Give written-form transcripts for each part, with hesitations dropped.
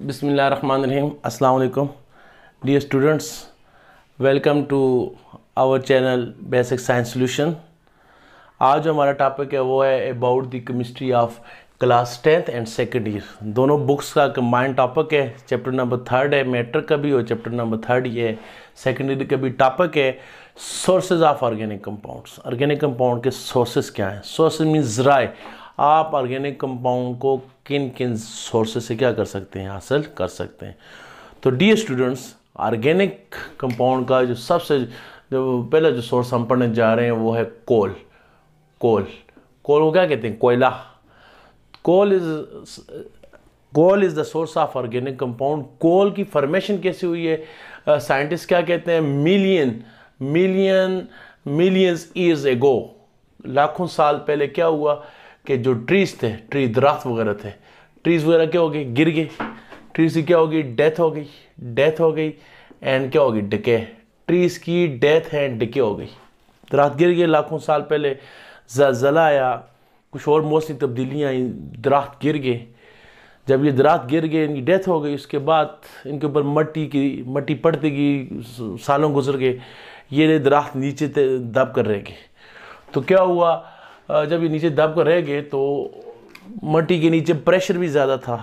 बिस्मिल्लाहिर्रहमानिर्रहीम। अस्सलाम वालेकुम dear students, welcome to our channel basic science solution. आज जो हमारा टॉपिक है वो है about the chemistry of class 10th and second year. दोनों बुक्स का कंबाइंड टॉपिक है। चैप्टर नंबर 3 है मैट्रिक का भी, और चैप्टर नंबर 3 ये सेकेंड ईयर का भी टॉपिक है sources of organic compounds. Organic compound के सोर्सेज क्या हैं? सोर्सेज मीन्स ज़राए। आप ऑर्गेनिक कंपाउंड को किन किन सोर्सेज से क्या कर सकते हैं, हासिल कर सकते हैं। तो डियर स्टूडेंट्स, ऑर्गेनिक कंपाउंड का जो सबसे जो पहला जो सोर्स हम पढ़ने जा रहे हैं वो है कोल। कोल को क्या कहते हैं? कोयला। Coal is the source of organic compound. Coal की फॉर्मेशन कैसे हुई है? साइंटिस्ट क्या कहते हैं? मिलियंस ईयर्स एगो, लाखों साल पहले क्या हुआ कि जो ट्रीज थे, दरख्त वगैरह थे, ट्रीज वगैरह क्या हो गए? गिर गए। ट्रीज की क्या होगी? डेथ हो गई एंड क्या होगी? डिके। ट्रीज की डेथ एंड डिके हो गई। दरख्त गिर गए लाखों साल पहले, ज़लज़ला आया, कुछ और मौसमी तब्दीलियाँ आई, दरख्त गिर गए। जब ये दरख्त गिर गए, इनकी डेथ हो गई, उसके बाद इनके ऊपर मट्टी पड़ती गई, सालों गुजर गए, ये दरख्त नीचे दब कर रह गए। तो क्या हुआ, जब ये नीचे दब कर रह गए तो मट्टी के नीचे प्रेशर भी ज़्यादा था,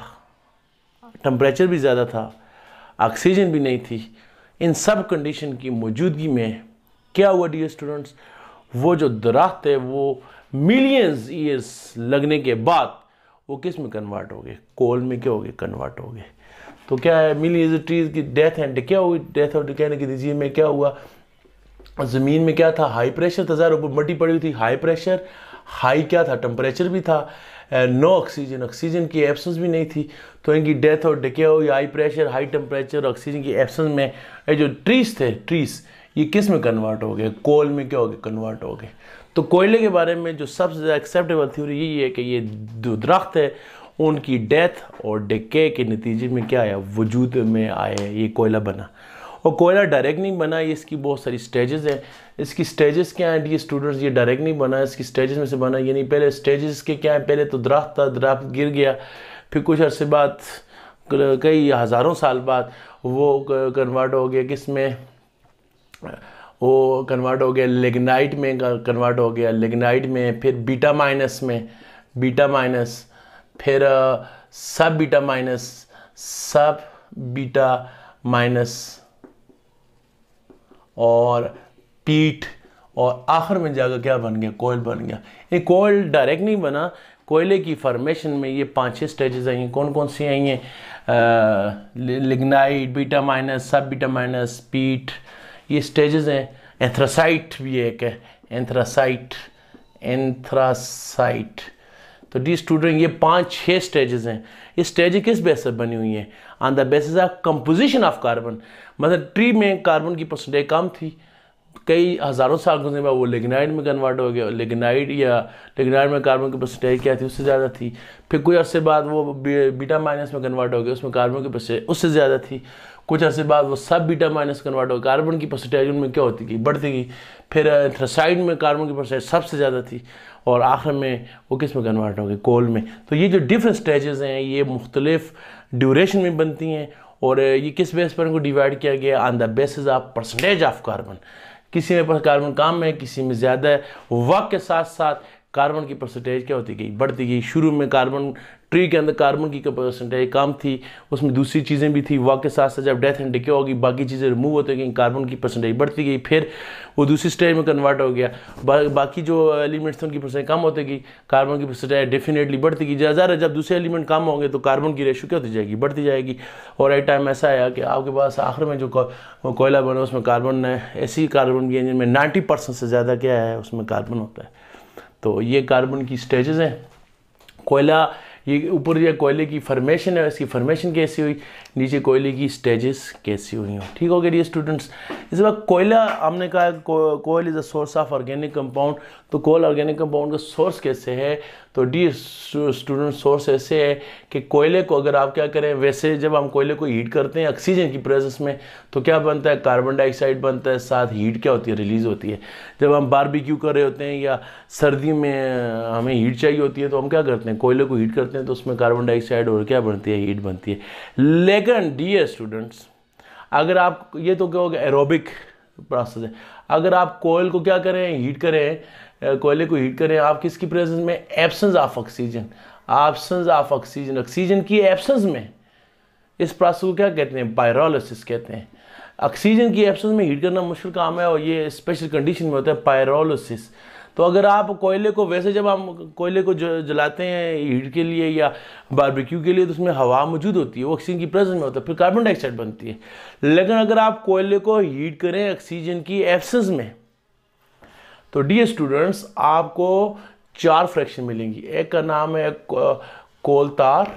टेम्परेचर भी ज़्यादा था, ऑक्सीजन भी नहीं थी। इन सब कंडीशन की मौजूदगी में क्या हुआ डियर स्टूडेंट्स, वो जो दरख्त है वो मिलियंस ईयर्स लगने के बाद वो किस में कन्वर्ट हो गए? कोल में क्या हो गए? कन्वर्ट हो गए। तो क्या है, मिलियंस ट्रीज की डेथ एंड डिके हुई। डेथ और डिके की नतीजे में क्या हुआ, ज़मीन में क्या था? हाई प्रेशर था, ज़्यादा ऊपर मट्टी पड़ी हुई थी, हाई प्रेशर, हाई क्या था? टेम्परेचर भी था, नो ऑक्सीजन की एब्सेंस भी नहीं थी। तो इनकी डेथ और डिके हुई। High pressure, high temperature, oxygen की एब्सेंस में ये जो ट्रीज ये किस में कन्वर्ट हो गए? कोल में क्या हो गए? कन्वर्ट हो गए। तो कोयले के बारे में जो सबसे ज़्यादा एक्सेप्टेबल थ्योरी यही है कि ये जो दरख्त है उनकी डेथ और डिके के नतीजे में क्या आया? वजूद में आया, ये कोयला बना। और कोयला डायरेक्ट नहीं बना, ये इसकी बहुत सारी स्टेजेस हैं। इसकी स्टेजेस क्या हैं? ये स्टूडेंट्स, ये डायरेक्ट नहीं बना, इसकी स्टेजेस में से बना। यानी पहले स्टेजेस के क्या है? पहले तो दरख्त था, दरख्त गिर गया, फिर कुछ अरसे बाद, कई हज़ारों साल बाद वो कन्वर्ट हो गया किस में? वो कन्वर्ट हो गया लिग्नाइट में, कन्वर्ट हो गया लिग्नाइट में, फिर बीटा माइनस में, फिर सब बीटा माइनस और पीट, और आखिर में जाकर क्या बन गया? कोयल बन गया। ये कोयल डायरेक्ट नहीं बना, कोयले की फॉर्मेशन में ये 5-6 स्टेजेस आई हैं। कौन कौन सी आई हैं? लिग्नाइट, बीटा माइनस, सब बीटा माइनस, पीट, ये स्टेजेस हैं। एंथ्रासाइट भी एक है, एंथ्रासाइट। तो डी स्टूडेंट, ये 5-6 स्टेजेस हैं। ये स्टेज किस बेस पर बनी हुई हैं? On the basis of composition of carbon. मतलब ट्री में कार्बन की परसेंटेज कम थी, कई हज़ारों साल गुजरने के बाद वो लिग्नाइट में कन्वर्ट हो गया। लिग्नाइट में कार्बन की परसेंटेज क्या थी? उससे ज़्यादा थी। फिर कुछ अर्से बाद वो बीटा माइनस में कन्वर्ट हो गया, उसमें कार्बन की परसेंटेज उससे ज़्यादा थी। कुछ अर्से बाद वो सब बीटा माइनस कन्वर्ट हो गया, कार्बन की परसेंटेज उनमें क्या होती गई? बढ़ती गई। फिर एंथ्रासाइड में कार्बन की परसेंटेज सबसे ज़्यादा थी, और आखिर में वो किस में कन्वर्ट हो गई? कोल में। तो ये जो डिफरेंट स्टेजेस हैं ये मुख्तलिफ ड्यूरेशन में बनती हैं, और ये किस बेस पर इनको डिवाइड किया गया? On the basis of percentage of carbon. किसी में कार्बन कम है, किसी में ज़्यादा है। वक्त के साथ साथ कार्बन की परसेंटेज क्या होती गई? बढ़ती गई। शुरू में कार्बन, ट्री के अंदर कार्बन की परसेंटेज कम थी, उसमें दूसरी चीज़ें भी थी। वक्त के साथ साथ जब डेथ एंड डिके होगी, बाकी चीज़ें रिमूव होती गई, कार्बन की परसेंटेज बढ़ती गई, फिर वो दूसरी स्टेज में कन्वर्ट हो गया। बाकी जो एलिमेंट्स थे उनकी परसेंटेज कम होती गई, कार्बन की परसेंटेज डेफिनेटली बढ़ती गई। ज़्यादा जब दूसरे एलिमेंट कम होंगे तो कार्बन की रेशो क्या होती जाएगी? बढ़ती जाएगी। और एक टाइम ऐसा आया कि आपके पास आखिर में जो कोयला बना उसमें कार्बन ऐसी कार्बन की जिनमें 90% से ज़्यादा क्या है? उसमें कार्बन होता है। तो ये कार्बन की स्टेजेस हैं। कोयला, ये ऊपर ये कोयले की फॉर्मेशन है, इसकी फॉर्मेशन कैसी हुई, नीचे कोयले की स्टेजेस कैसी हुई हो। ठीक हो गया ये स्टूडेंट्स। इस बार कोयला, हमने कहा coal is a source of organic compound. तो कोयल ऑर्गेनिक कंपाउंड का सोर्स कैसे है? तो डी स्टूडेंट, सोर्स ऐसे है कि कोयले को अगर आप क्या करें, वैसे जब हम कोयले को हीट करते हैं ऑक्सीजन की प्रेजेंस में तो क्या बनता है? कार्बन डाइऑक्साइड बनता है, साथ हीट क्या होती है? रिलीज़ होती है। जब हम बारबेक्यू कर रहे होते हैं या सर्दी में हमें हीट चाहिए होती है तो हम क्या करते हैं? कोयले को हीट करते करते हैं तो उसमें कार्बन डाइऑक्साइड और क्या बनती है, हीट बनती है। लेकिन डियर स्टूडेंट्स, अगर आप, ये तो क्या होगा एरोबिक प्रोसेस है, अगर आप कोयल को क्या करें, हीट करें, कोयले को हीट करें आप किसकी प्रेजेंस में, absence of oxygen, absence of oxygen, oxygen की एब्सेंस में, इस प्रोसेस को क्या कहते हैं, पायरोलिसिस कहते हैं। ऑक्सीजन की एब्सेंस में हीट करना मुश्किल काम है और ये स्पेशल कंडीशन में होता है पायरोलिसिस। तो अगर आप कोयले को, वैसे जब हम कोयले को जलाते हैं हीट के लिए या बारबेक्यू के लिए तो उसमें हवा मौजूद होती है, वो ऑक्सीजन की प्रेजेंस में होता है, फिर कार्बन डाइऑक्साइड बनती है। लेकिन अगर आप कोयले को हीट करें ऑक्सीजन की एब्सेंस में, तो डियर स्टूडेंट्स आपको 4 फ्रैक्शन मिलेंगी। एक का नाम है कोल तार,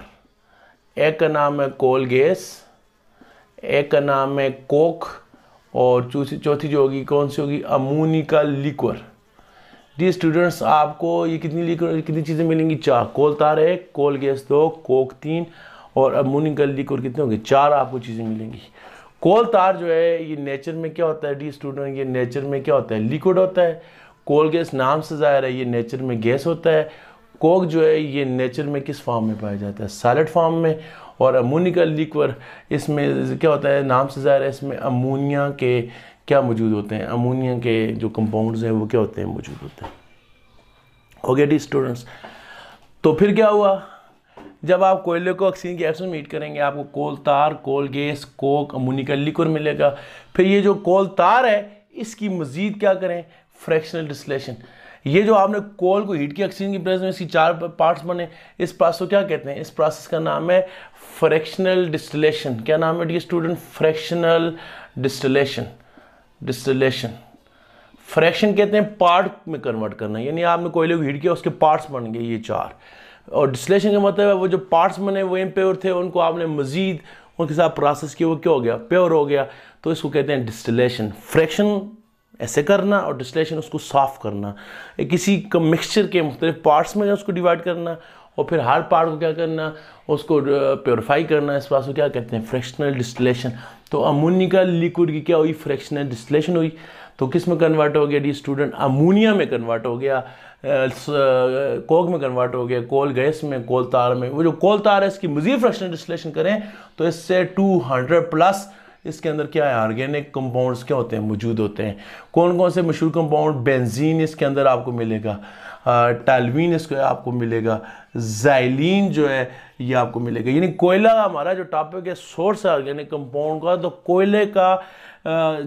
एक का नाम है कोल गैस, एक का नाम है कोक, और चौथी जो होगी कौन सी होगी, अमोनिका लिक्वर। डियर स्टूडेंट्स आपको ये कितनी चीज़ें मिलेंगी, 4। कोल तार 1, कोल गैस 2, कोक 3 और अमोनिका लिक्वर कितने होंगे, 4 आपको चीज़ें मिलेंगी। कोल तार जो है ये नेचर में क्या होता है डियर स्टूडेंट, ये नेचर में क्या होता है, लिक्विड होता है। कोल गैस नाम से ज़ाहिर है ये नेचर में गैस होता है। कोक जो है ये नेचर में किस फॉर्म में पाया जाता है, सॉलिड फॉर्म में। और अमोनिका लिक्वर इसमें क्या होता है, नाम से ज़ाहिर है इसमें अमोनिया के क्या मौजूद होते हैं, अमोनिया के जो कंपाउंड्स हैं वो क्या होते हैं, मौजूद होते हैं। हो गया डी स्टूडेंट्स। तो फिर क्या हुआ, जब आप कोयले को ऑक्सीजन की एब्सेंस में हीट करेंगे आपको कोल tar, coal gas, Coke, अमोनिका liquor मिलेगा। फिर ये जो कोल तार है इसकी मजीद क्या करें, फ्रैक्शनल डिस्टिलेशन। ये जो आपने कोल को हीट की ऑक्सीजन की प्रेजेंस में इसकी 4 पार्ट्स बने, इस प्रोसेस को क्या कहते हैं, इस प्रोसेस का नाम है फ्रैक्शनल डिस्टिलेशन। क्या नाम है dear student, fractional distillation. Distillation fraction कहते हैं पार्ट में कन्वर्ट करना, यानी आपने कोयले को हीट किया उसके पार्ट्स बन गए ये 4। और डिस्टिलेशन का मतलब है वो जो पार्ट्स बने वो इम्प्योर थे उनको आपने मजीद उनके साथ प्रोसेस किया, वो क्या हो गया, प्योर हो गया, तो इसको कहते हैं डिस्टिलेशन। फ्रैक्शन ऐसे करना और डिस्टिलेशन उसको साफ करना, किसी मिक्सचर के मुख्तलिफ पार्ट्स में उसको डिवाइड करना और फिर हर पार्ट को क्या करना, उसको प्योरीफाई करना, इस प्रोसेस को क्या कहते हैं, फ्रैक्शनल डिस्टिलेशन। तो अमोनिका लिक्विड की क्या हुई, फ्रैक्शनल डिस्टिलेशन हुई। तो किस में कन्वर्ट हो गया डी स्टूडेंट, अमोनिया में कन्वर्ट हो गया, कोक में कन्वर्ट हो गया, कोल गैस में, कोल तार में। वो जो कोल तार है इसकी मजीद फ्रैक्शनल डिस्टिलेशन करें तो इससे 200+ इसके अंदर क्या है, ऑर्गेनिक कंपाउंड्स क्या होते हैं, मौजूद होते हैं। कौन कौन से मशहूर कंपाउंड, बेंजीन इसके अंदर आपको मिलेगा, टालवीन इसको आपको मिलेगा, ज़ाइलीन जो है ये आपको मिलेगा। यानी कोयला हमारा जो टॉपिक है सोर्स है ऑर्गेनिक कंपाउंड का, तो कोयले का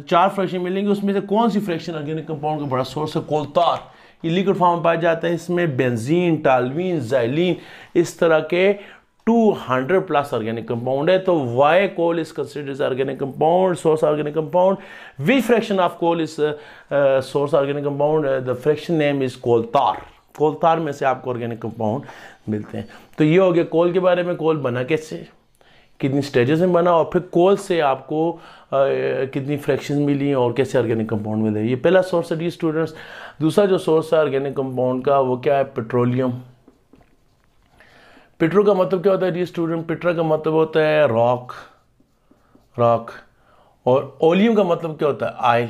4 फ्रैक्शन मिलेंगे, उसमें से कौन सी फ्रैक्शन ऑर्गेनिक कंपाउंड का बड़ा सोर्स है, कोल तार। ये लिक्विड फॉर्म में पाया जाता है, इसमें बेंजीन, टालवीन, ज़ाइलीन इस तरह के 200+ ऑर्गेनिक कंपाउंड है। तो why coal is considered as organic compound, source organic compound, which fraction of coal is source organic compound, the fraction name is coal tar. Coal तार में से आपको ऑर्गेनिक कंपाउंड मिलते हैं। तो ये हो गया कोल के बारे में, कोल बना कैसे, कितनी स्टेजेस में बना, और फिर कोल से आपको कितनी फ्रैक्शन मिली और कैसे ऑर्गेनिक कंपाउंड मिले। ये पहला सोर्स है डी स्टूडेंट्स। दूसरा जो सोर्स है ऑर्गेनिक कंपाउंड का वो क्या है, पेट्रोलियम। पेट्रो का मतलब क्या होता है डी स्टूडेंट, पेट्रा का मतलब होता है रॉक, और ओलियम का मतलब क्या होता है, ऑयल।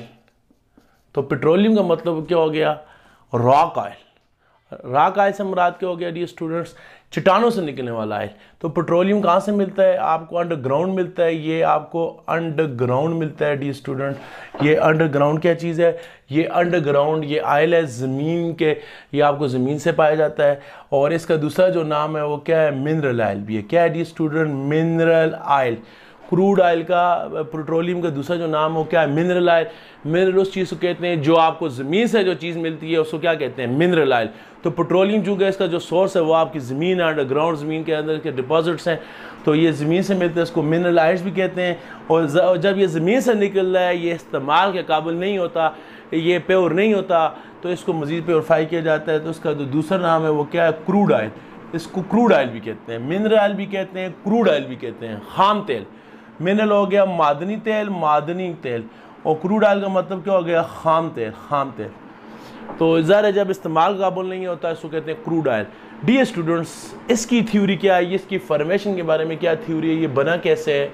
तो पेट्रोलियम का मतलब क्या हो गया, रॉक ऑयल। रॉक ऑयल से मुराद क्या हो गया डी स्टूडेंट्स, चट्टानों से निकलने वाला ऑयल। तो पेट्रोलियम कहाँ से मिलता है, आपको अंडरग्राउंड मिलता है, ये आपको अंडरग्राउंड मिलता है डी स्टूडेंट। ये अंडरग्राउंड क्या चीज़ है, ये अंडरग्राउंड ये ऑयल है ज़मीन के, ये आपको ज़मीन से पाया जाता है। और इसका दूसरा जो नाम है वो क्या है, मिनरल ऑयल भी है। क्या है dear student, mineral oil. Crude oil का, पेट्रोलियम का दूसरा जो नाम हो क्या है, मिनरल ऑयल। मिनरल उस चीज़ को कहते हैं जो आपको ज़मीन से जो चीज़ मिलती है उसको क्या कहते हैं, मिनरल ऑयल। तो पेट्रोलियम चूँकि इसका जो सोर्स है वो आपकी ज़मीन है, अंडरग्राउंड ज़मीन के अंदर के डिपॉजिट्स हैं, तो ये ज़मीन से मिलते हैं, इसको मिनरल ऑयल्स भी कहते हैं। और जब ये ज़मीन से निकल रहा है, ये इस्तेमाल के काबिल नहीं होता, ये प्योर नहीं होता, तो इसको मज़ीद प्योरीफाई किया जाता है। तो इसका जो दूसरा नाम है वो क्या है, क्रूड ऑयल। इसको क्रूड ऑयल भी कहते हैं, मिनरल ऑयल भी कहते हैं, क्रूड ऑयल भी कहते हैं, खाम तेल। मिनरल हो गया मादनी तेल, और क्रूड ऑयल का मतलब क्या हो गया, खाम तेल। तो ज़ाहिर जब इस्तेमाल काबिल नहीं होता इसको कहते हैं क्रूड ऑयल। डियर स्टूडेंट्स, इसकी थ्योरी क्या है, इसकी फॉर्मेशन के बारे में क्या थ्योरी है, ये बना कैसे है,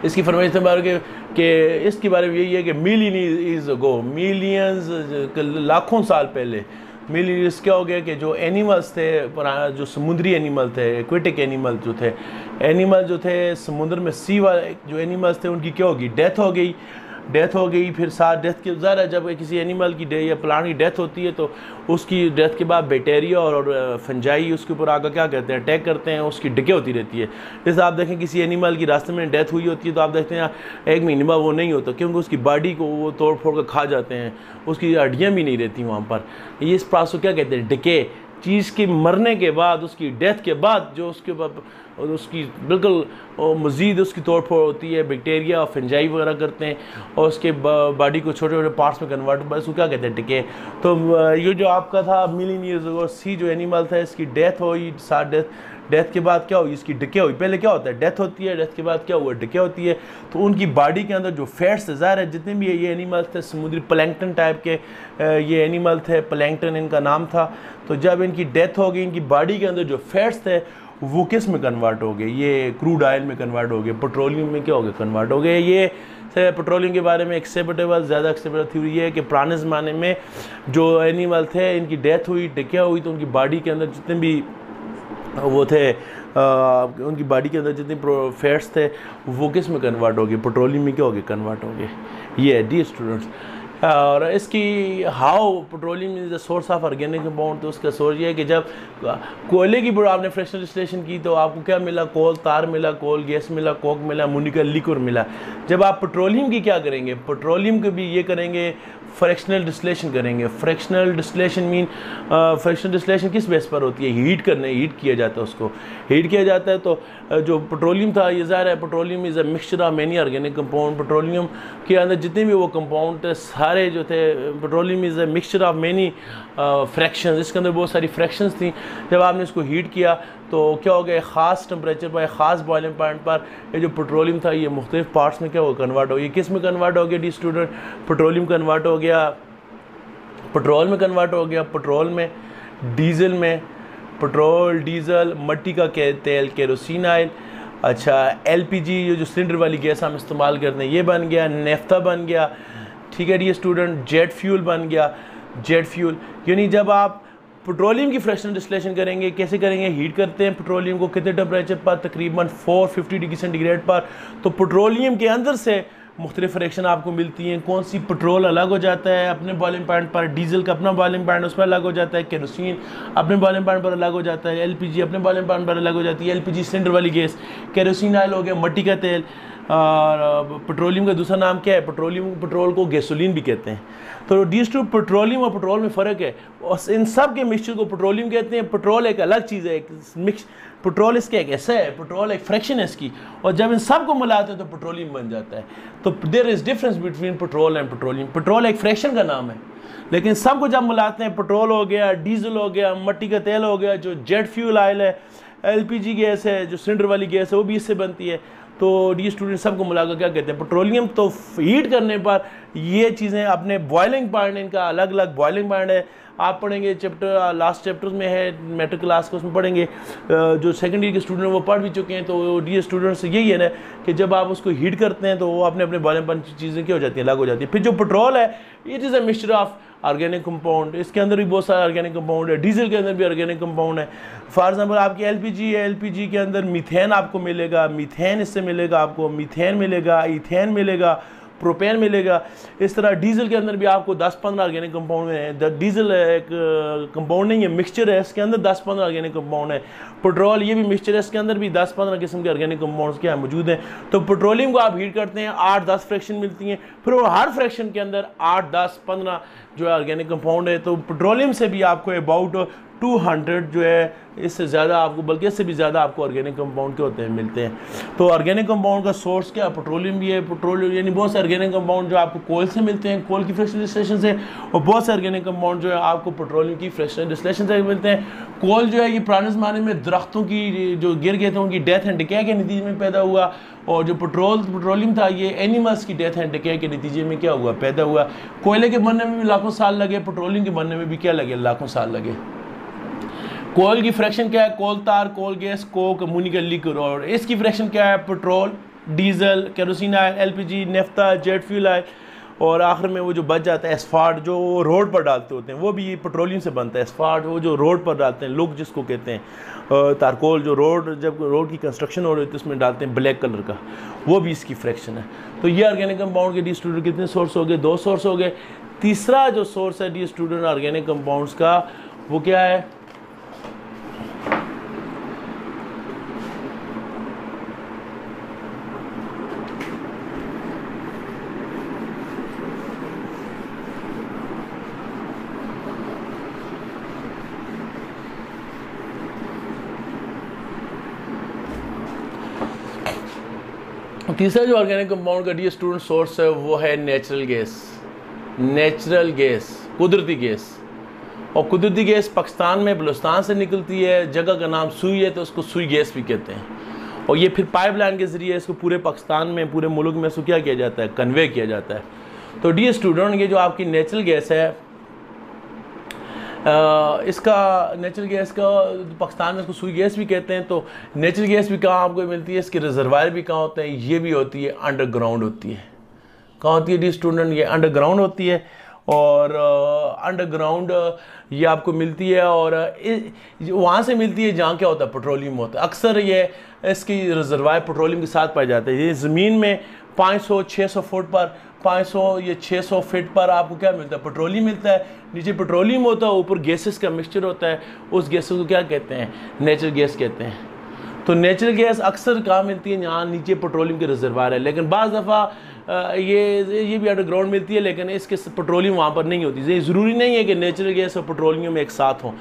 इसकी फॉर्मेशन के बारे में इसके बारे में यही है कि मिलियंस अगो, मिलियंस लाखों साल पहले, मिलियन ईयर्स क्या हो गया कि जो एनिमल्स थे, जो समुद्री एनिमल थे, एक्वेटिक एनिमल जो थे समुद्र में, सी वाले जो एनिमल्स थे, उनकी क्या होगी, डेथ हो गई। फिर साथ डेथ के ज़रा जब किसी एनिमल की या प्लांट की डेथ होती है तो उसकी डेथ के बाद बैक्टीरिया और फंजाई उसके ऊपर आकर क्या करते हैं, अटैक करते हैं, उसकी डिके होती रहती है। जैसे आप देखें किसी एनिमल की रास्ते में डेथ हुई होती है तो आप देखते हैं 1 महीने बाद वो नहीं होता, क्योंकि उसकी बॉडी को वो तोड़ फोड़ कर खा जाते हैं, उसकी हड्डियाँ भी नहीं रहती वहाँ पर। ये इस प्रोसेस को क्या कहते हैं, डिके। चीज़ के मरने के बाद, उसकी डेथ के बाद जो उसके बाद उसकी बिल्कुल मज़ीद उसकी तोड़ फोड़ होती है, बैक्टीरिया और फंजाई वगैरह करते हैं और उसके बॉडी को छोटे छोटे पार्ट्स में कन्वर्ट, बस उसको क्या कहते हैं, डिके। तो ये जो आपका था मिलियन ईयर्स अगो, सी जो एनिमल था इसकी डेथ हुई, साथ डेथ के बाद क्या हुई, इसकी डिके हुई। पहले क्या होता है, डेथ होती है, डेथ के बाद क्या हुआ, डिके होती है। तो उनकी बॉडी के अंदर जो फैट्स है, ज़ाहिर है जितने भी ये एनिमल्स थे समुद्री प्लैंकटन टाइप के ये एनिमल थे, प्लैंकटन इनका नाम था। तो जब इनकी डेथ हो गई, इनकी बॉडी के अंदर जो फैट्स थे वो किस में कन्वर्ट हो गए, ये क्रूड ऑयल में कन्वर्ट हो गए, पेट्रोलियम में क्या हो गए, कन्वर्ट हो गए। ये पेट्रोलियम के बारे में ज़्यादा एक्सेप्टेबल थ्योरी है कि पुराने ज़माने में जो एनिमल थे इनकी डेथ हुई, डिके हुई, तो उनकी बॉडी के अंदर जितने भी वो थे उनकी बॉडी के अंदर जितने फैट्स थे वो किस में कन्वर्ट हो गए, पेट्रोलियम में क्या हो गए, कन्वर्ट हो गए। ये है डी स्टूडेंट्स। और इसकी how petroleum is the source of organic compound. तो उसका सोर्स ये है कि जब कोयले की आपने फ्रैक्शनल डिस्टिलेशन की तो आपको क्या मिला, कोल तार मिला, कोल गैस मिला, कोक मिला, अमोनिया लिक्विड मिला। जब आप पेट्रोलियम की क्या करेंगे, पेट्रोलियम के भी ये करेंगे, फ्रैक्शनल डिस्टिलेशन करेंगे। फ्रैक्शनल डिस्टिलेशन फ्रैक्शनल डिस्टिलेशन किस बेस पर होती है, हीट किया जाता है, उसको हीट किया जाता है। तो जो पेट्रोलियम था, ये ज़ाहिर है petroleum is a mixture of many organic compound. Petroleum के अंदर जितने भी वो कंपाउंड थे सारे जो थे, petroleum is a mixture of many fractions, इसके अंदर बहुत सारी फ्रैक्शंस थी। जब आपने इसको हीट किया तो क्या हो गया, ख़ास टेम्परेचर पर, ख़ास बॉइलिंग पॉइंट पर ये जो पेट्रोलियम था ये मुख्तलिफ पार्ट्स में क्या हो कन्वर्ट हो गया। किस में कन्वर्ट हो गया डी स्टूडेंट, पेट्रोलियम कन्वर्ट हो गया, पेट्रोल में कन्वर्ट हो गया, पेट्रोल में, डीजल में, पेट्रोल, डीजल, मिट्टी का तेल, केरोसिन ऑयल, अच्छा एलपीजी जो सिलेंडर वाली गैस हम इस्तेमाल करते हैं ये बन गया, नेफ्ता बन गया, ठीक है डी स्टूडेंट, जेट फ्यूल बन गया, जेट फ्यूल। यानी जब आप पेट्रोलियम की फ्रैक्शनल डिस्टिलेशन करेंगे, कैसे करेंगे, हीट करते हैं पेट्रोलियम को कितने टेम्परेचर पर, तकरीबन 450 डिग्री सेंटीग्रेड पर। तो पेट्रोलियम के अंदर से मुख्तलिफ फ्रैक्शन आपको मिलती हैं। कौन सी, पेट्रोल अलग हो जाता है अपने बॉइलिंग पॉइंट पर, डीजल का अपना बॉइलिंग पॉइंट उस पर अलग हो जाता है, केरोसिन अपने बॉइलिंग पॉइंट पर अलग हो जाता है, एलपीजी अपने बॉइलिंग पॉइंट पर अलग हो जाती है, एलपीजी सिलेंडर वाली गैस, केरोसिन ऑयल हो गया, मिट्टी का तेल। और पेट्रोलियम का दूसरा नाम क्या है, पेट्रोल को गैसोलीन भी कहते हैं। तो डीस्टू पेट्रोलियम और पेट्रोल में फ़र्क है, और इन सब के मिक्सचर को पेट्रोलियम कहते हैं। पेट्रोल एक अलग चीज़ है, एक मिक्स, पेट्रोल इसका एक ऐसा है, पेट्रोल एक फ्रैक्शन है इसकी, और जब इन सब को मिलाते हैं तो पेट्रोलियम बन जाता है। तो there is difference between petrol and petroleum. Petrol एक फ्रैक्शन का नाम है, लेकिन सबको जब मिलाते हैं, पेट्रोल हो गया, डीजल हो गया, मिट्टी का तेल हो गया, जो जेट फ्यूल ऑयल है, एलपीजी गैस है, जो सिलेंडर वाली गैस है वो भी इससे बनती है। तो डी स्टूडेंट सबको मिलाकर क्या कहते हैं, पेट्रोलियम। तो हीट करने पर ये चीज़ें अपने बॉइलिंग पॉइंट, इनका अलग अलग बॉइलिंग पॉइंट है। आप पढ़ेंगे चैप्टर, लास्ट चैप्टर्स में है मैट्रिक क्लास को, उसमें पढ़ेंगे। जो सेकेंड ईयर के स्टूडेंट वो पढ़ भी चुके हैं। तो डी स्टूडेंट्स यही है ना कि जब आप उसको हीट करते हैं तो वो अपने अपने बॉइलिंग पॉइंट की चीज़ें क्या हो जाती हैं, अलग हो जाती है। फिर जो पेट्रोल है, it is a mixture of organic compound, इसके अंदर भी बहुत सारे ऑर्गेनिक कंपाउंड है। डीजल के अंदर भी ऑर्गेनिक कंपाउंड है। फॉर एग्जांपल आपकी एलपीजी है, एलपीजी के अंदर मीथेन आपको मिलेगा, मीथेन इससे मिलेगा आपको, मीथेन मिलेगा, इथेन मिलेगा, प्रोपेन मिलेगा। इस तरह डीजल के अंदर भी आपको 10-15 ऑर्गेनिक कंपाउंड है। डीजल एक कंपाउंड नहीं है, मिक्सचर है, इसके अंदर 10-15 ऑर्गेनिक कंपाउंड है। पेट्रोल ये भी मिक्सचर है, इसके अंदर भी 10-15 किस्म के ऑर्गेनिक कंपाउंड्स क्या मौजूद हैं। तो पेट्रोलियम को आप हीट करते हैं, 8-10 फ्रैक्शन मिलती हैं, फिर वो हर फ्रैक्शन के अंदर 8-10-15 जो है ऑर्गेनिक कंपाउंड है। तो पेट्रोलियम से भी आपको अबाउट 200 जो है, इससे ज़्यादा आपको, बल्कि इससे भी ज़्यादा आपको ऑर्गेनिक कंपाउंड के होते हैं, मिलते हैं। तो ऑर्गेनिक कंपाउंड का सोर्स क्या, पेट्रोलियम भी है। पेट्रोलियम यानी बहुत से ऑर्गेनिक कंपाउंड जो आपको कोल से मिलते हैं, कोल की फ्रैक्शनल डिस्टिलेशन से, और बहुत से ऑर्गेनिक कंपाउंड जो है आपको पेट्रोलियम की फ्रैक्शनल डिस्टिलेशन से मिलते हैं। कोल जो है ये पुराने ज़माने में दरख्तों की जो गिर गए थे उनकी डेथ एंड डिके के नतीजे में पैदा हुआ, और जो पेट्रोलियम था ये एनिमल्स की डेथ एंड डिके के नतीजे में क्या हुआ, पैदा हुआ। कोयले के बनने में भी लाखों साल लगे, पेट्रोलियम के बनने में भी क्या लगे, लाखों साल लगे। कोयल की फ्रैक्शन क्या है, coal tar, coal gas, coke, ammonia liquid. और इसकी फ्रैक्शन क्या है, petrol, diesel, kerosene oil, LPG, naphtha, jet fuel oil. और आखिर में वो जो बच जाता है एस्फाल्ट जो रोड पर डालते होते हैं, वो भी पेट्रोलियम से बनता है। एस्फाल्ट वो जो रोड पर डालते हैं, लुक जिसको कहते हैं, तारकोल जो रोड, जब रोड की कंस्ट्रक्शन हो रही है तो उसमें डालते हैं ब्लैक कलर का, वो भी इसकी फ्रैक्शन है। तो ये ऑर्गेनिक कंपाउंड के डी स्टूडेंट कितने सोर्स हो गए? 2 सोर्स हो गए। तीसरा जो सोर्स है डी स्टूडेंट ऑर्गेनिक कंपाउंड्स का, वो क्या है? तीसरा जो ऑर्गेनिक कंपाउंड का डी स्टूडेंट सोर्स है वो है नेचुरल गैस। नेचुरल गैस, कुदरती गैस। और कुदरती गैस पाकिस्तान में बलूचिस्तान से निकलती है, जगह का नाम सुई है तो उसको सुई गैस भी कहते हैं। और ये फिर पाइपलाइन के ज़रिए इसको पूरे पाकिस्तान में, पूरे मुल्क में इसको क्या किया जाता है? कन्वे किया जाता है। तो डी स्टूडेंट ये जो आपकी नेचुरल गैस है, इसका नेचुरल गैस का पाकिस्तान में इसको सुई गैस भी कहते हैं। तो नेचुरल गैस भी कहाँ आपको मिलती है? इसके रिजर्वायर भी कहाँ होते हैं? ये भी होती है अंडरग्राउंड होती है। कहाँ होती है डी स्टूडेंट? ये अंडरग्राउंड होती है। और अंडरग्राउंड ये आपको मिलती है, और वहाँ से मिलती है जहाँ क्या होता है? पेट्रोलियम होता है। अक्सर ये इसकी रिजर्वायर पेट्रोलियम के साथ पाए जाते हैं। ये ज़मीन में 500-600 फुट पर, 500 या 600 फीट पर आपको क्या मिलता है? पेट्रोलियम मिलता है। नीचे पेट्रोलियम होता है, ऊपर गैसेस का मिक्सचर होता है। उस गैसेस को क्या कहते हैं? नेचुरल गैस कहते हैं। तो नेचुरल गैस अक्सर कहाँ मिलती है? यहाँ नीचे पेट्रोलियम के रिजर्वायर है। लेकिन बाज़ दफ़ा ये भी अंडरग्राउंड मिलती है, लेकिन इसके पेट्रोलियम वहाँ पर नहीं होती। ये ज़रूरी नहीं है कि नेचुरल गैस और पेट्रोलियम एक साथ हों।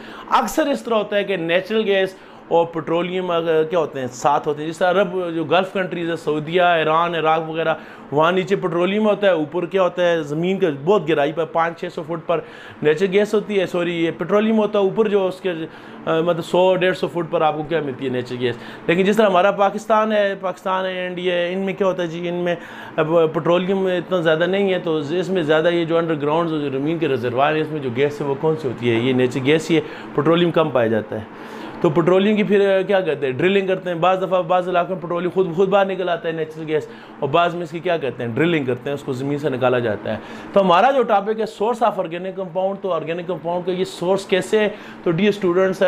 अक्सर इस तरह होता है कि नेचुरल गैस और पेट्रोलियम क्या होते हैं? साथ होते हैं। जिस तरह अरब जो गल्फ़ कंट्रीज़ है, सऊदीया, ईरान, इराक वगैरह, वहाँ नीचे पेट्रोलियम होता है, ऊपर क्या होता है? ज़मीन के बहुत गहराई पर 500-600 फुट पर नेचुरल गैस होती है, सॉरी ये पेट्रोलियम होता है। ऊपर जो उसके मतलब 100-150 फुट पर आपको क्या मिलती है? Natural gas. लेकिन जिस तरह हमारा पाकिस्तान है, इंडिया है, इनमें क्या होता है जी? इनमें अब पेट्रोलियम इतना ज़्यादा नहीं है, तो इसमें ज़्यादा ये जो अंडरग्राउंड जो ज़मीन के रिजर्वायर है, इसमें जो गैस है वो कौन सी होती है? ये नेचुरल गैस ही है। पेट्रोलियम कम पाया जाता है। तो पेट्रोलियम की फिर क्या कहते हैं? ड्रिलिंग करते हैं। बाज़ दफ़ा बाज़ इलाकों में पेट्रोलियम खुद बाहर निकल आता है नेचुरल गैस, और बाज़ में इसकी क्या कहते हैं? ड्रिलिंग करते हैं, उसको ज़मीन से निकाला जाता है। तो हमारा जो टॉपिक है सोर्स ऑफ ऑर्गेनिक कंपाउंड, तो ऑर्गेनिक कंपाउंड का ये सोर्स कैसे है? तो डी स्टूडेंट्स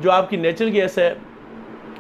जो आपकी नेचुरल गैस है,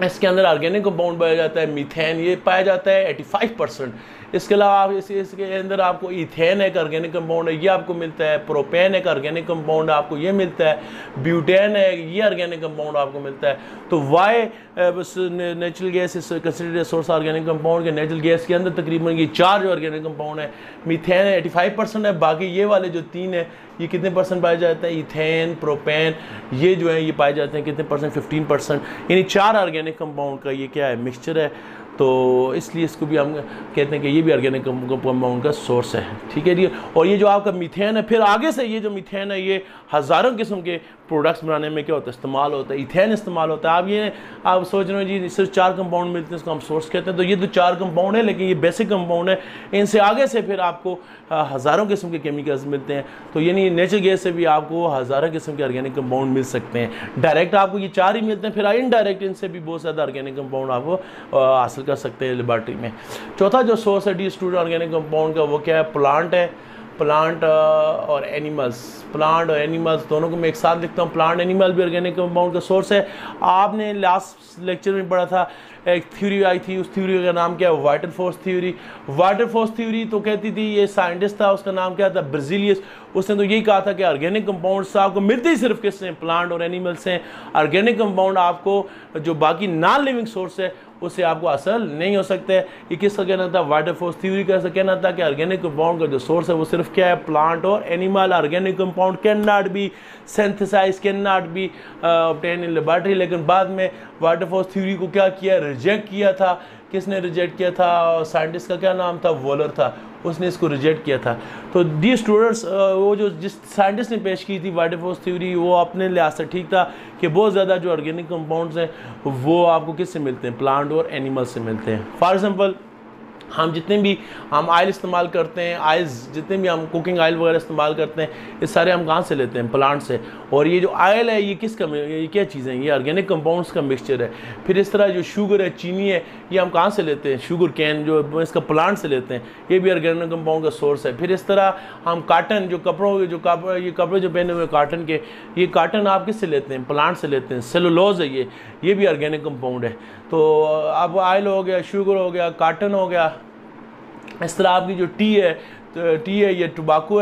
इसके अंदर ऑर्गेनिक कंपाउंड पाया जाता है। मीथेन ये पाया जाता है 85%। इसके अलावा आप इसके अंदर आपको इथेन एक ऑर्गेनिक कंपाउंड है, ये आपको मिलता है। प्रोपेन एक ऑर्गेनिक कंपाउंड आपको ये मिलता है। ब्यूटेन है, ये ऑर्गेनिक कंपाउंड आपको मिलता है। तो why natural gas is considered source organic compound के नेचुरल गैस के अंदर तकरीबन ये 4 जो ऑर्गेनिक कंपाउंड है। मीथेन 85% है, बाकी ये वाले जो 3 है ये कितने परसेंट पाया जाता है? इथेन, प्रोपेन, ये जो है ये पाए जाते हैं कितने परसेंट? 15%। यानी 4 ऑर्गेनिक कंपाउंड का ये क्या है? मिक्सचर है। तो इसलिए इसको भी हम कहते हैं कि ये भी ऑर्गेनिक कंपाउंड का सोर्स है। ठीक है जी। और ये जो आपका मीथेन है, फिर आगे से ये जो मीथेन है ये हज़ारों किस्म के प्रोडक्ट्स बनाने में क्या होता है? इस्तेमाल होता है। इथेन इस्तेमाल होता है। आप सोच रहे हो जी सिर्फ 4 कंपाउंड मिलते हैं, इसको हम सोर्स कहते हैं। तो ये तो 4 कंपाउंड है, लेकिन ये बेसिक कंपाउंड है। इनसे आगे से फिर आपको हज़ारों किस्म के केमिकल्स मिलते हैं। तो यानी नेचुरल गैस से भी आपको हज़ारों किस्म के ऑर्गेनिक कंपाउंड मिल सकते हैं। डायरेक्ट आपको ये 4 ही मिलते हैं, फिर इनडायरेक्ट इनसे भी बहुत ज़्यादा ऑर्गेनिक कंपाउंड आपको हासिल कर सकते हैं लेबॉर्ट्री में। चौथा जो सोर्स है डी स्टूडेंट ऑर्गेनिक कंपाउंड का, वो क्या है? प्लांट है। प्लांट और एनिमल्स, प्लांट और एनिमल्स दोनों को मैं एक साथ लिखता हूँ। प्लांट एनिमल भी ऑर्गेनिक कंपाउंड का सोर्स है। आपने लास्ट लेक्चर में पढ़ा था, एक थ्योरी आई थी, उस थ्योरी का नाम क्या है? Water force theory. Water force theory तो कहती थी, ये साइंटिस्ट था, उसका नाम क्या था? ब्राज़िलियस। उसने तो यही कहा था कि ऑर्गेनिक कंपाउंड्स आपको मिलते ही सिर्फ किससे? प्लांट और एनिमल से। ऑर्गेनिक कंपाउंड आपको जो बाकी नॉन लिविंग सोर्स है उससे आपको हासिल नहीं हो सकते। ये किसका कहना था? वाटर फोर्स थ्योरी का कहना था कि ऑर्गेनिक कंपाउंड का जो सोर्स है वो सिर्फ क्या है? प्लांट और animal. Organic compound can not be synthesize, can not be obtain in laboratory. लेकिन बाद में वाटर फोर्स थ्योरी को क्या किया? रिजेक्ट किया था। किसने रिजेक्ट किया था? साइंटिस्ट का क्या नाम था? वॉलर था, उसने इसको रिजेक्ट किया था। तो डी स्टूडेंट्स वो जो जिस साइंटिस्ट ने पेश की थी वाटर फोर्स थ्योरी, वो अपने लिहाज से ठीक था कि बहुत ज़्यादा जो ऑर्गेनिक कंपाउंड्स हैं वो आपको किससे मिलते हैं? प्लांट और एनिमल से मिलते हैं। फॉर एग्जांपल हम जितने भी हम ऑयल इस्तेमाल करते हैं, आयल्स जितने भी हम कुकिंग ऑयल वगैरह इस्तेमाल करते हैं, ये सारे हम कहाँ से लेते हैं? प्लांट से। और ये जो ऑयल है ये ये क्या चीज़ें हैं? ये ऑर्गेनिक कंपाउंड्स का मिक्सचर है। फिर इस तरह जो शुगर है, चीनी है, ये हम कहाँ से लेते हैं? शुगर कैन जो इसका प्लांट से लेते हैं, ये भी ऑर्गेनिक कंपाउंड का सोर्स है। फिर इस तरह हम काटन जो कपड़ों ये कपड़े जो पहने हुए काटन के, ये काटन आप किससे लेते हैं? प्लांट से लेते हैं। सेलुलोज है ये भी ऑर्गेनिक कंपाउंड है। तो अब ऑयल हो गया, शुगर हो गया, काटन हो गया। इस तरह आपकी जो टी है ये तंबाकू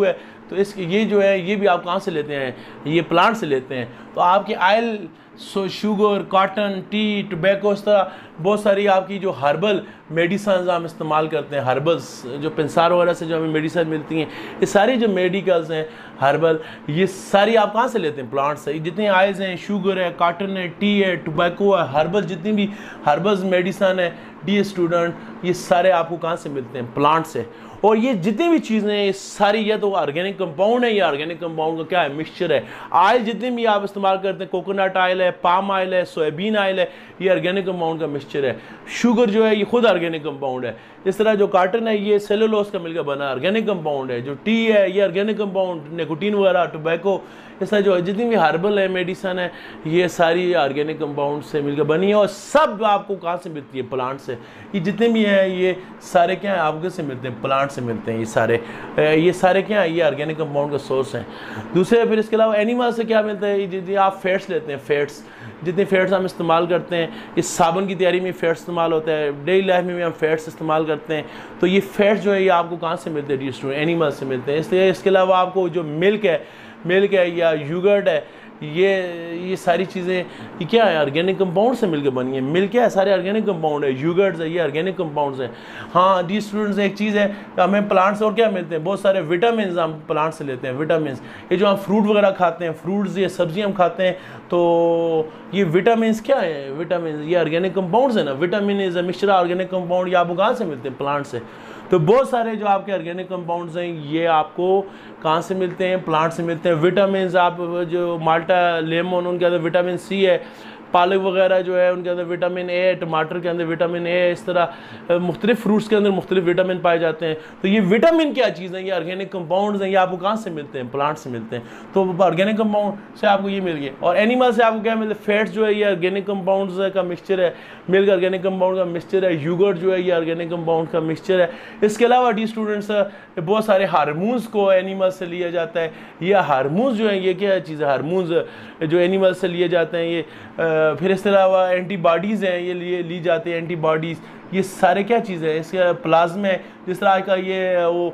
है। तो ये जो है ये भी आप कहाँ से लेते हैं? ये प्लांट से लेते हैं। तो आपकी oil, sugar, cotton, T, tobacco, इस तरह बहुत सारी आपकी जो हर्बल मेडिसिन हम इस्तेमाल करते हैं, हर्बल्स जो पेंसार वगैरह से जो हमें मेडिसिन मिलती हैं, ये सारी जो मेडिकल्स हैं हर्बल, ये सारी आप कहाँ से लेते हैं? प्लांट से। जितने ऑयल्स हैं, शुगर है, कॉटन है, टी है, टोबैको है, हर्बल जितनी भी हर्बल्स मेडिसिन है, डी स्टूडेंट, ये सारे आपको कहाँ से मिलते हैं? प्लांट से। और ये जितनी भी चीज़ें हैं ये सारी या तो ऑर्गेनिक कंपाउंड है या ऑर्गेनिक कंपाउंड का क्या है? मिक्सचर है। ऑयल जितने भी आप इस्तेमाल करते हैं, कोकोनट ऑयल है, पाम ऑयल है, सोयाबीन ऑयल है, ये ऑर्गेनिक कंपाउंड का मिक्सचर है। शुगर जो है ये खुद ऑर्गेनिक कंपाउंड है। इस तरह जो कॉटन है ये सेलुलोज का मिलकर बना ऑर्गेनिक कंपाउंड है। जो टी है ये ऑर्गेनिक कंपाउंड, निकोटीन वगैरह, टोबैको, इस तरह जो जितनी भी हर्बल है मेडिसिन है ये सारी ऑर्गेनिक कंपाउंड से मिलकर बनी है। और सब आपको कहाँ से मिलती है? प्लांट से। ये जितने भी हैं ये सारे क्या हैं? आपके से मिलते हैं? प्लांट से मिलते हैं। ये सारे क्या हैं? ये ऑर्गेनिक कंपाउंड का सोर्स हैं। दूसरे फिर इसके अलावा एनिमल से क्या मिलता है? जितनी आप फैट्स लेते हैं, फैट्स जितने फैट्स हम इस्तेमाल करते हैं, इस साबुन की तैयारी में फैट्स इस्तेमाल होता है, डेली लाइफ में भी हम फैट्स इस्तेमाल करते हैं। तो ये फैट्स जो है ये आपको कहाँ से मिलते हैं? एनिमल से मिलते हैं। इसलिए इसके अलावा आपको जो मिल्क है या योगर्ट है, ये सारी चीज़ें ये क्या है? ऑर्गेनिक कंपाउंड से मिलकर बनी है। मिल्क क्या है? सारे ऑर्गेनिक कंपाउंड है। योगर्ट्स है ये ऑर्गेनिक कंपाउंड्स हैं। हाँ डी स्टूडेंट्स, एक चीज़ है हमें प्लांट से और क्या मिलते हैं? बहुत सारे विटामिन हम प्लांट से लेते हैं। विटामिन ये जो हम फ्रूट वगैरह खाते हैं, फ्रूट्स ये सब्जियाँ हम खाते हैं, तो ये विटामिन क्या है? विटामिन ये ऑर्गेनिक कंपाउंड्स है ना। Vitamin is a mixture organic compound. ये आपको कहाँ से मिलते हैं? प्लांट से। तो बहुत सारे जो आपके ऑर्गेनिक कंपाउंड्स हैं ये आपको कहाँ से मिलते हैं? प्लांट से मिलते हैं। विटामिन आप जो माल्टा, लेमन, उनके अंदर विटामिन सी है। पालक वगैरह जो है उनके अंदर विटामिन ए है, टमाटर के अंदर विटामिन ए है। इस तरह मुख्तलिफ फ्रूट्स के अंदर मुख्तलिफ विटामिन पाए जाते हैं। तो ये विटामिन क्या चीज़ है? ये ऑर्गेनिक कंपाउंड्स हैं। ये आपको कहाँ से मिलते हैं? प्लांट से मिलते हैं। तो ऑर्गेनिक कंपाउंड से आपको ये मिल गया। और एनिमल से आपको क्या मिलता है? फैट्स जो है ये ऑर्गेनिक कंपाउंड्स का मिक्सचर है। मिल्क ऑर्गेनिक कंपाउंड का मिक्सचर है। योगर्ट जो है ये ऑर्गेनिक कंपाउंड का मिक्सचर है। इसके अलावा डी स्टूडेंट्स बहुत सारे हार्मोन्स को एनिमल से लिया जाता है। ये हार्मोन्स जो है ये क्या चीज़ है? हार्मोन्स जो एनिमल से लिए जाते हैं ये। फिर इसके अलावा एंटीबॉडीज़ हैं ये ली जाती है। एंटीबॉडीज़ ये सारे क्या चीज़ है? इसका प्लाज्मा है। जिस तरह का ये वो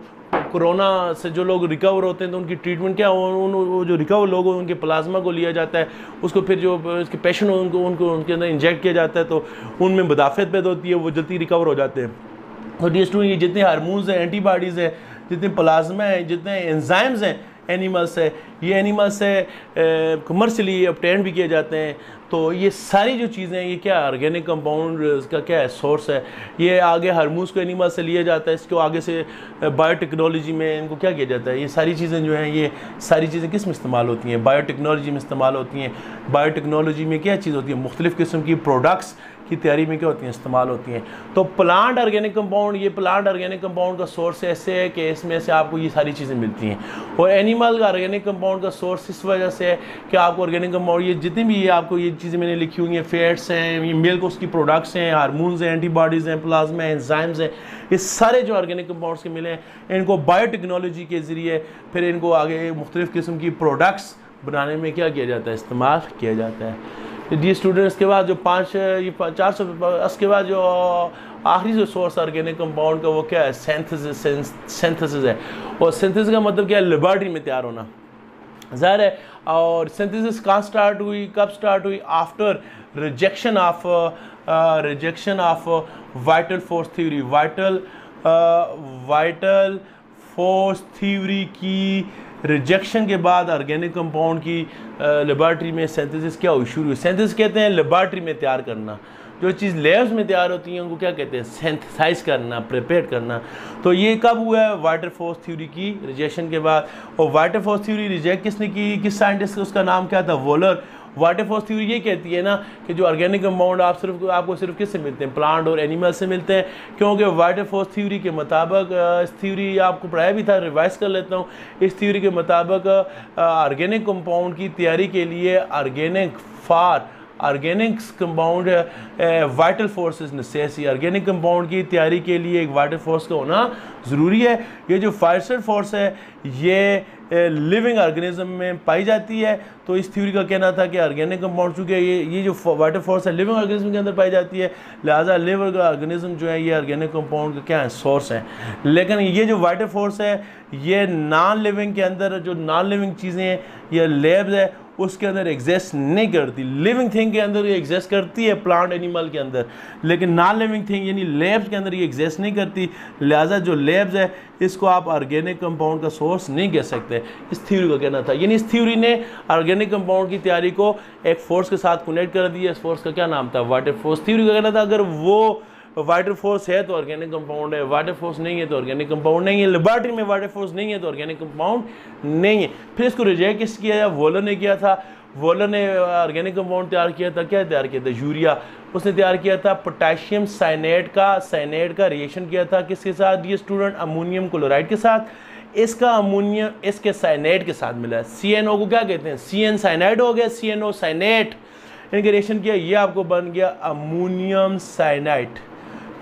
कोरोना से जो लोग रिकवर होते हैं तो उनकी ट्रीटमेंट क्या, वो जो रिकवर लोग हैं उनके प्लाज्मा को लिया जाता है। उसको फिर जो इसके पेशेंट उनको उनके अंदर इंजेक्ट किया जाता है, तो उनमें मुदाफ़त पैदा होती है, वो जल्दी रिकवर हो जाते हैं। तो डी स्टूडेंट ये जितने हार्मोन्स हैं, एंटीबॉडीज़ हैं, जितने प्लाज्मा हैं, जितने एंजाइम्स हैं एनिमल्स है, ये एनिमल्स से कमर्शियली ऑब्टेन भी किए जाते हैं। तो ये सारी जो चीज़ें हैं ये क्या ऑर्गेनिक कंपाउंड का क्या है? सोर्स है। ये आगे हार्मोन्स को एनिमल से लिया जाता है, इसको आगे से बायोटेक्नोलॉजी में इनको क्या किया जाता है? ये सारी चीज़ें जो हैं ये सारी चीज़ें किस में इस्तेमाल होती हैं? बायोटेक्नोलॉजी में इस्तेमाल होती हैं। बायोटेक्नोलॉजी में क्या चीज़ होती है? मुख्तलिफ़ किस्म की प्रोडक्ट्स की तैयारी में क्या होती हैं? इस्तेमाल होती हैं। तो प्लांट ऑर्गेनिक कंपाउंड, ये प्लांट ऑर्गेनिक कंपाउंड का सोर्स ऐसे है कि इसमें से आपको ये सारी चीज़ें मिलती हैं। और एनिमल का ऑर्गेनिक कंपाउंड का सोर्स इस वजह से है कि आपको ऑर्गेनिक कंपाउंड ये जितनी भी ये आपको ये चीज़ें मैंने लिखी हुई हैं, फैट्स हैं, ये मिल्क उसकी प्रोडक्ट्स हैं, हार्मोन्स हैं, एंटीबॉडीज़ हैं, प्लाज्मा हैं, एंजाइम्स हैं, ये सारे जो ऑर्गेनिक कंपाउंड्स के मिले हैं इनको बायोटेक्नोलॉजी के ज़रिए फिर इनको आगे मुख्तलिफ़ किस्म की प्रोडक्ट्स बनाने में क्या किया जाता है? इस्तेमाल किया जाता है। डी स्टूडेंट्स के बाद जो 400 उसके बाद जो आखिरी जो सोर्स ऑर्गेनिक कंपाउंड का वो क्या है? सिंथेसिस है। और सिंथेसिस का मतलब क्या है? लेबॉरेटरी में तैयार होना, ज़ाहिर है। और सिंथेसिस कहाँ स्टार्ट हुई, कब स्टार्ट हुई? After rejection of vital force theory. Vital force theory की रिजेक्शन के बाद ऑर्गेनिक कंपाउंड की लेबॉरेटरी में सिंथेसिस क्या हुई? शुरू हुई। सिंथेसिस कहते हैं लेबॉरेटरी में तैयार करना। जो चीज़ लैब्स में तैयार होती हैं उनको क्या कहते हैं? सिंथेसाइज करना, प्रिपेयर करना। तो ये कब हुआ है? वाइटल फोर्स थ्योरी की रिजेक्शन के बाद। और वाइटल फोर्स थ्योरी रिजेक्ट किसने की? किस साइंटिस्ट? उसका नाम क्या था? वॉलर। वाटर फोर्स थ्योरी ये कहती है ना कि जो ऑर्गेनिक कंपाउंड आपको सिर्फ किससे मिलते हैं, प्लांट और एनिमल से मिलते हैं, क्योंकि वाटर फोर्स थ्योरी के मुताबिक, इस थ्योरी आपको पढ़ाया भी था, रिवाइज कर लेता हूँ, इस थ्योरी के मुताबिक ऑर्गेनिक कंपाउंड की तैयारी के लिए organic compound vital force is necessary. Organic compound की तैयारी के लिए एक वाइटल फोर्स का होना ज़रूरी है। ये जो वाइटल फोर्स है ये लिविंग ऑर्गेनिज्म में पाई जाती है। तो इस थ्योरी का कहना था कि ऑर्गेनिक कंपाउंड चूँकि ये जो वाइटल फोर्स है लिविंग ऑर्गेनिज्म के अंदर पाई जाती है, लिहाजा लिविंग ऑर्गेनिज्म जो है ये ऑर्गेनिक कंपाउंड का क्या है, सोर्स है। लेकिन ये जो वाइटल फोर्स है ये नॉन लिविंग के अंदर, जो नॉन लिविंग चीज़ें हैं या लेब्स है उसके अंदर एग्जिस्ट नहीं करती। लिविंग थिंग के अंदर ये एग्जिस्ट करती है, प्लांट एनिमल के अंदर, लेकिन नॉन लिविंग थिंग यानी लेब्स के अंदर ये एग्जिस्ट नहीं करती। लिहाजा जो लेब्स है इसको आप ऑर्गेनिक कंपाउंड का सोर्स नहीं कह सकते। इस थ्योरी का कहना था, यानी इस थ्योरी ने ऑर्गेनिक कंपाउंड की तैयारी को एक फोर्स के साथ कनेक्ट कर दिया। इस फोर्स का क्या नाम था, वाटर फोर्स। थ्योरी का कहना था अगर वो वाटर फोर्स है तो ऑर्गेनिक कंपाउंड है, वाटर फोर्स नहीं है तो ऑर्गेनिक कंपाउंड नहीं है। लेबोरेटरी में वाटर फोर्स नहीं है तो ऑर्गेनिक कंपाउंड नहीं है। फिर इसको रिजेक्ट किस किया, वॉलर ने किया था। वॉलर ने ऑर्गेनिक कंपाउंड तैयार किया था, क्या तैयार किया था, यूरिया। उसने तैयार किया था पोटेशियम साइनेट का रिएक्शन किया था किसके साथ, ये स्टूडेंट, अमोनियम क्लोराइड के साथ। इसका अमोनियम इसके साइनेट के साथ मिला है। CNO को क्या कहते हैं, CN साइनाइड हो गया, CNO साइनेट, इनके रिएक्शन किया, ये आपको बन गया अमोनियम साइनाइड।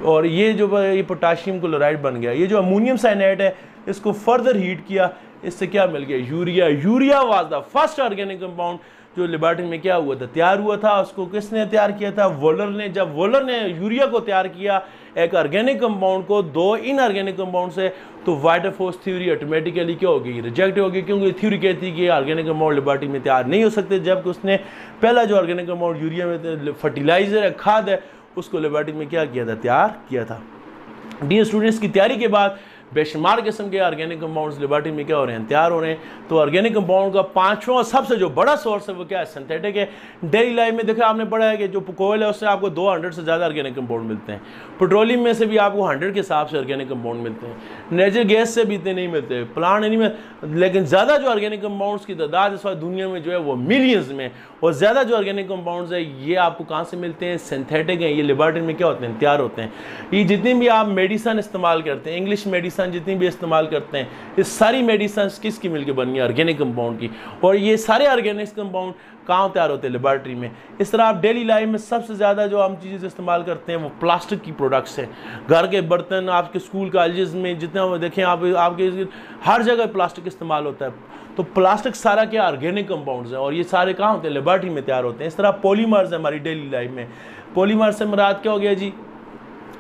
और ये पोटाशियम क्लोराइड बन गया। ये जो अमोनियम साइनाइड है इसको फर्दर हीट किया, इससे क्या मिल गया, urea. Urea was the first organic compound जो लेबोरेटरी में क्या हुआ था, तैयार हुआ था। उसको किसने तैयार किया था, वॉलर ने। जब वॉलर ने यूरिया को तैयार किया एक ऑर्गेनिक कंपाउंड को दो इनऑर्गेनिक कंपाउंड से, तो वाटर फोर्स थ्योरी ऑटोमेटिकली क्या होगी, रिजेक्ट होगी, क्योंकि थ्योरी कहती है कि ऑर्गेनिक कंपाउंड लेबोरेटरी में तैयार नहीं हो सकते। जबकि उसने पहला जो ऑर्गेनिक कंपाउंड यूरिया में फर्टिलाइजर है, खाद है, उसको लेबोरेटरी में क्या किया था, तैयार किया था। डियर स्टूडेंट्स, की तैयारी के बाद बेशुमार किस्म के ऑर्गेनिक कंपाउंड्स लेबोरेटरी में क्या हो रहे हैं, तैयार हो रहे हैं। तो ऑर्गेनिक कंपाउंड का पांचवा सबसे जो बड़ा सोर्स है वो क्या है, सिंथेटिक है। डेली लाइफ में देखा आपने पढ़ा है कि जो कोयल है उससे आपको 200 से ज़्यादा ऑर्गेनिक कंपाउंड मिलते हैं। पेट्रोलियम में से भी आपको 100 के हिसाब से ऑर्गेनिक कंपाउंड मिलते हैं। नेचुरल गैस से भी इतने नहीं मिलते, प्लांट नहीं मिलते। लेकिन ज़्यादा जो ऑर्गेनिक कंपाउंड्स की तादाद इस वक्त दुनिया में जो है वो मिलियंस में, और ज़्यादा जो ऑर्गेनिक कंपाउंड्स है ये आपको कहाँ से मिलते हैं, सिंथेटिक हैं। ये लेबोरेटरी में क्या होते हैं, तैयार होते हैं। ये जितनी भी आप मेडिसन इस्तेमाल करते हैं, इंग्लिश मेडिसन जितनी भी इस्तेमाल करते हैं, ये सारी मेडिसिन किसकी मिलकर बनी है, ऑर्गेनिक कंपाउंड की। और ये सारे ऑर्गेनिक कंपाउंड कहाँ तैयार होते हैं, लेबोरेटरी में। इस तरह आप डेली लाइफ में सबसे ज़्यादा जो हम चीज़ें इस्तेमाल करते हैं वो प्लास्टिक की प्रोडक्ट्स हैं। घर के बर्तन, आपके स्कूल कॉलेजेस में जितना देखें आप, आपके हर जगह प्लास्टिक इस्तेमाल होता है। तो प्लास्टिक सारा क्या ऑर्गेनिक कंपाउंड्स हैं, और ये सारे कहाँ होते हैं, लेबोरेटरी में तैयार होते हैं। इस तरह पॉलीमर्स है हमारी डेली लाइफ में। पॉलीमर्स से मुराद क्या हो गया जी,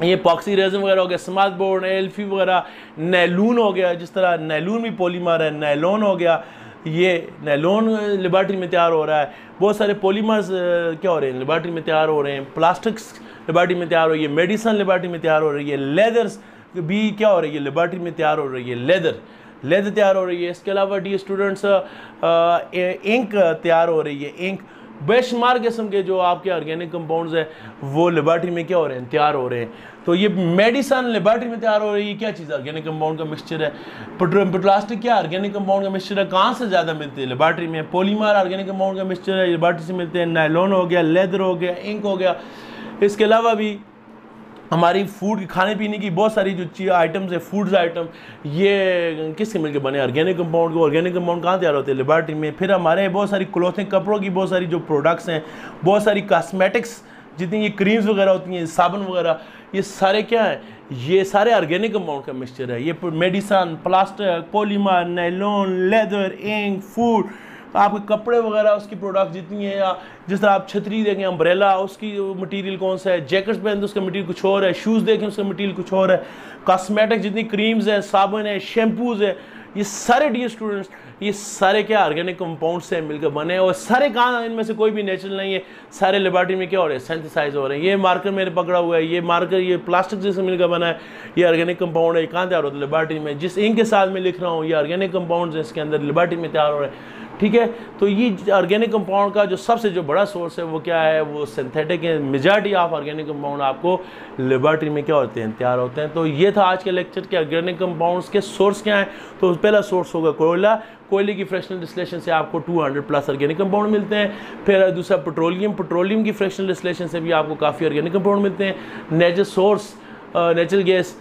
ये पॉक्सी रेजिन वगैरह हो गया, स्मार्ट बोर्ड, एल्फी वगैरह, नैलून हो गया, जिस तरह नैलून भी पॉलीमर है, नायलॉन हो गया, ये नायलॉन लेबोरेटरी में तैयार हो रहा है। बहुत सारे पॉलीमर्स क्या हो रहे हैं, लेबोरेटरी में तैयार हो रहे हैं। प्लास्टिक्स लेबोरेटरी में तैयार हो रही है, मेडिसिन लेबोरेटरी में तैयार हो रही है, लेदर्स भी क्या हो रही है, लेबोरेटरी में तैयार हो रही है, लेदर तैयार हो रही है। इसके अलावा डी स्टूडेंट्स इंक तैयार हो रही है, इंक। बेशुमार किस्म के जो आपके ऑर्गेनिक कंपाउंड्स हैं वो लेबोरेटरी में क्या हो रहे हैं, तैयार हो रहे हैं। तो ये मेडिसिन लेबोरेटरी में तैयार हो रही है, क्या चीज़, ऑर्गेनिक कंपाउंड का मिक्सचर है। प्लास्टिक क्या ऑर्गेनिक कंपाउंड का मिक्सचर है, कहाँ से ज़्यादा मिलते हैं, लेबोरेटरी में। पॉलीमर ऑर्गेनिक कंपाउंड का मिक्सचर है, लेबोरेटरी से मिलते हैं। नायलॉन हो गया, लेदर हो गया, इंक हो गया। इसके अलावा भी हमारी फूड की, खाने पीने की बहुत सारी जो आइटम्स है, फूड्स आइटम, ये किसके मिलकर बने, ऑर्गेनिक कंपाउंड को। ऑर्गेनिक कंपाउंड कहाँ तैयार होते हैं, लेबोरेटरी में। फिर हमारे बहुत सारी क्लोथिंग, कपड़ों की बहुत सारी जो प्रोडक्ट्स हैं, बहुत सारी कॉस्मेटिक्स, जितनी ये क्रीम्स वगैरह होती हैं, साबुन वगैरह, ये सारे क्या हैं, ये सारे ऑर्गेनिक कंपाउंड का मिक्सचर है। ये medicine, plastic, polymer, nylon, leather, ink, food, आपके कपड़े वगैरह उसकी प्रोडक्ट जितनी है, या जिस तरह आप छतरी देखें, अम्ब्रेला, उसकी मटेरियल कौन सा है, जैकेट्स पहनते तो उसका मटेरियल कुछ और है, शूज़ देखें उसका मटेरियल कुछ और है, कॉस्मेटिक जितनी क्रीम्स है, साबुन है, शैम्पूज़ है, ये सारे डी स्टूडेंट्स, ये सारे क्या ऑर्गेनिक कंपाउंड से मिलकर बने। और सारे कहाँ, इनमें से कोई भी नेचुरल नहीं है, सारे लेबोरेटरी में क्या हो रहे हैं, सिंथेसाइज हो रहे हैं। ये मार्कर मेरे पकड़ा हुआ है, ये मार्कर ये प्लास्टिक से मिलकर बना है, ये ऑर्गेनिक कंपाउंड है। कहाँ तैयार होता है, लेबोरेटरी में। जिस इंक के साथ मैं लिख रहा हूँ ये ऑर्गेनिक कंपाउंड है, इसके अंदर लेबोरेटरी में तैयार हो रहे हैं। ठीक है, तो ये ऑर्गेनिक कंपाउंड का जो सबसे जो बड़ा सोर्स है वो क्या है, वो सिंथेटिक है। मेजॉरिटी ऑफ ऑर्गेनिक कंपाउंड आपको लेबोरेटरी में क्या होते हैं, तैयार होते हैं। तो ये था आज के लेक्चर के ऑर्गेनिक कंपाउंड्स के सोर्स क्या हैं। तो पहला सोर्स होगा कोयला। कोयले की फ्रैक्शनल डिस्टिलेशन से आपको 200+ ऑर्गेनिक कंपाउंड मिलते हैं। फिर दूसरा पेट्रोलियम की फ्रैक्शनल डिस्टिलेशन से भी आपको काफ़ी ऑर्गेनिक कंपाउंड मिलते हैं। नेचुरल गैस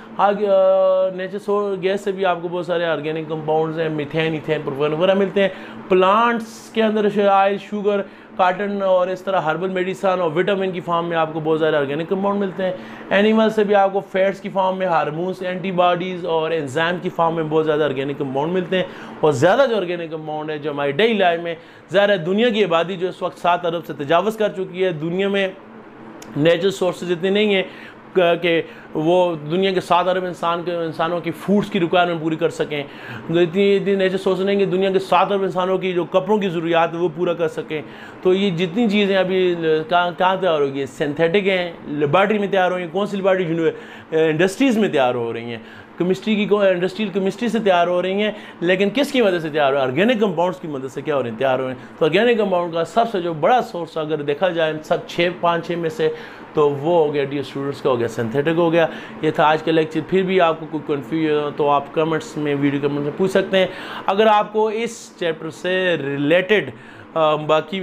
नेचुरल गैस से भी आपको बहुत सारे ऑर्गेनिक कंपाउंड्स हैं, मीथेन, इथेन, प्रोपेन वगैरह मिलते हैं। प्लांट्स के अंदर ऑयल, शुगर, काटन और इस तरह हर्बल मेडिसन और विटामिन की फॉर्म में आपको बहुत सारे ऑर्गेनिक कंपाउंड मिलते हैं। एनिमल से भी आपको फैट्स की फॉर्म में, हार्मोन्स, एंटीबॉडीज़ और एंजाइम की फॉर्म में बहुत ज़्यादा ऑर्गेनिक कंपाउंड मिलते हैं। और ज़्यादा जो ऑर्गेनिक कंपाउंड है जो हमारी डेली लाइफ में, ज़्यादा दुनिया की आबादी जो इस वक्त 7 अरब से तजावज़ कर चुकी है, दुनिया में नेचुरल सोर्सेज इतने नहीं हैं कि वो दुनिया के 7 अरब इंसानों की फूड्स की रिक्वायरमेंट पूरी कर सकें। इतनी नेचर सोच रहे हैं कि दुनिया के 7 अरब इंसानों की जो कपड़ों की ज़रूरियात है वो पूरा कर सकें। तो ये जितनी चीज़ें अभी कहाँ तैयार हो रही है, सिंथेटिक हैं, लेबॉर्ट्री में तैयार हो रही हैं। कौन सी लेबॉर्ट्री? इंडस्ट्रीज़ में तैयार हो रही हैं। केमिस्ट्री की इंडस्ट्रियल केमिस्ट्री से तैयार हो रही हैं, लेकिन किसकी मदद से तैयार हो रही है? ऑर्गेनिक कंपाउंड्स की मदद से क्या हो रही है? तैयार हो रहे हैं। तो ऑर्गेनिक कंपाउंड का सबसे जो बड़ा सोर्स अगर देखा जाए सब 5-6 में से, तो वो हो गया डियर स्टूडेंट्स का, हो गया सिंथेटिक हो गया। ये था आज का लेक्चर। फिर भी आपको कोई कन्फ्यूजन हो तो आप कमेंट्स में, वीडियो कमेंट्स में पूछ सकते हैं। अगर आपको इस चैप्टर से रिलेटेड बाकी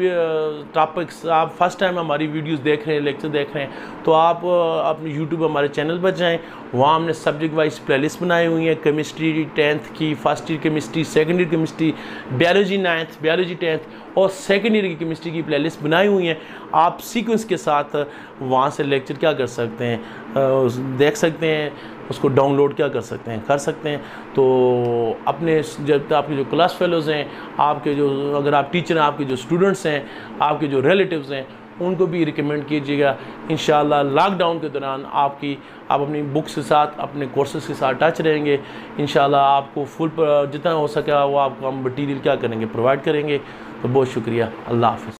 टॉपिक्स आप फर्स्ट टाइम हमारी वीडियोस देख रहे हैं, लेक्चर देख रहे हैं, तो आप अपने यूट्यूब हमारे चैनल पर जाएं। वहाँ हमने सब्जेक्ट वाइज प्लेलिस्ट बनाई हुई हैं। केमिस्ट्री 10th की, first year chemistry, second year chemistry, biology 9th, biology 10th और सेकेंड ईयर की केमिस्ट्री की प्लेलिस्ट बनाई हुई हैं। आप सीक्वेंस के साथ वहाँ से लेक्चर क्या कर सकते हैं, देख सकते हैं, उसको डाउनलोड क्या कर सकते हैं। तो अपने जब आपके जो क्लास फेलोज़ हैं, आपके जो अगर आप टीचर हैं, आपके जो स्टूडेंट्स हैं, आपके जो रिलेटिव्स हैं, उनको भी रिकमेंड कीजिएगा। इंशाल्लाह लॉकडाउन के दौरान आप अपनी बुक्स के साथ, अपने कोर्सेज के साथ टच रहेंगे। इंशाल्लाह आपको फुल जितना हो सके वो आपको हम मटीरियल क्या करेंगे, प्रोवाइड करेंगे। तो बहुत शुक्रिया। अल्लाह हाफ़िज़।